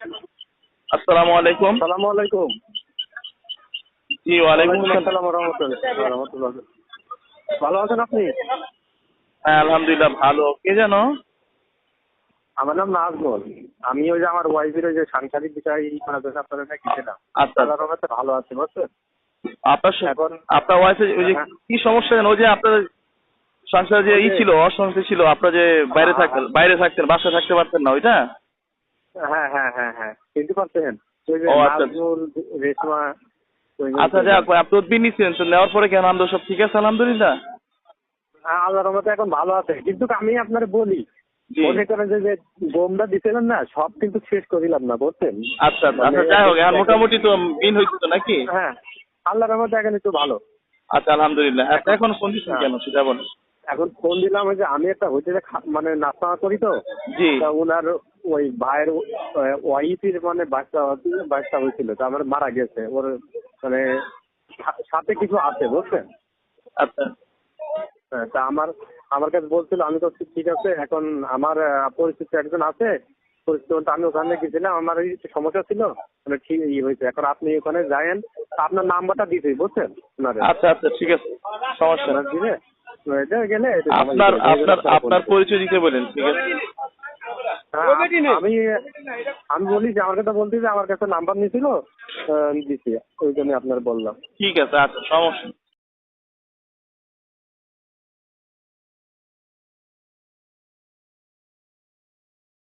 আসসালামু আলাইকুম। আসসালামু আলাইকুম। জি ওয়ালাইকুম আসসালাম ওয়া রাহমাতুল্লাহ। ভালো আছেন আপনি? হ্যাঁ আলহামদুলিল্লাহ ভালো। কে জানো? আমার নাম নাজমুল। আমি ওই যে আমার ওয়াইফের ওই যে সাংসারিক বিষয় করার জন্য আপনার কাছে গেছিলাম। আচ্ছা আল্লাহর রহমতে ভালো আছে বুঝছেন? এখন আপনার ওয়াইফের ওই যে হ্যাঁ, কি সমস্যা জানো? ওই যে আপনার সংসারে যে ওই যে ছিল অশান্তি ছিল, আপনার যে বাইরে থাকতেন বাসায় থাকতে পারতেন না ওইটা? হ্যাঁ। চিনতে পারছেন? ওই যে ও আচ্ছা নাজমুল, রেশমা আচ্ছা যাক আপনি তদবির নিচ্ছেন, তো নেওয়ার পরে কেন আমাদের সব ঠিক আছে আলহামদুলিল্লাহ? হ্যাঁ, আল্লাহর রহমতে এখন ভালো আছে। কিন্তু আমি আপনার বলি, জি মনে করেন যে বোমটা দিছিলেন না, সব কিন্তু শেষ করিলাম না বুঝছেন? আচ্ছা মানে আচ্ছা যাই হোক এখন মোটামুটি তো মিল হয়েছে তো নাকি? হ্যাঁ, আল্লাহর রহমতে এখন একটু ভালো। আচ্ছা আলহামদুলিল্লাহ। এখন ফোন দিচ্ছেন হ্যাঁ, কেন সেটা বলেন। এখন ফোন দিলাম ওই যে আমি একটা হোটেলে মানে নাস্তা করি তো, জি তা ওনার ওই ভাইয়ের ওয়াইফের মানে বাচ্চা হয়েছিল, তা আমার মারা গেছে। ওর মানে সাথে কিছু আছে বুঝছেন? আচ্ছা হ্যাঁ, তা আমার কাছে বলছিল, আমি তো ঠিক আছে। এখন আমার পরিচিত একজন আছে, পরিচিত বলতে আমি ওখানে গেছিলাম, আমার এই সমস্যা ছিল, মানে ঠিক হয়েছে। এখন আপনি ওখানে যায়েন, আপনার নাম্বারটা দিতেই বুঝছেন ওনারে, আচ্ছা আচ্ছা ঠিক আছে সমস্যা ওনার নেই। দিলে এটা গেলে এটা আপনার আপনার আপনার পরিচয় দিতে বলেন ঠিক আছে? হ্যাঁ, আমি বলি যে আমার কথা বলতে, যে আমার কাছে নাম্বার নিয়েছিল, দিচ্ছি, ওই জন্য আপনার বললাম। ঠিক আছে আচ্ছা সমস্যা নেই।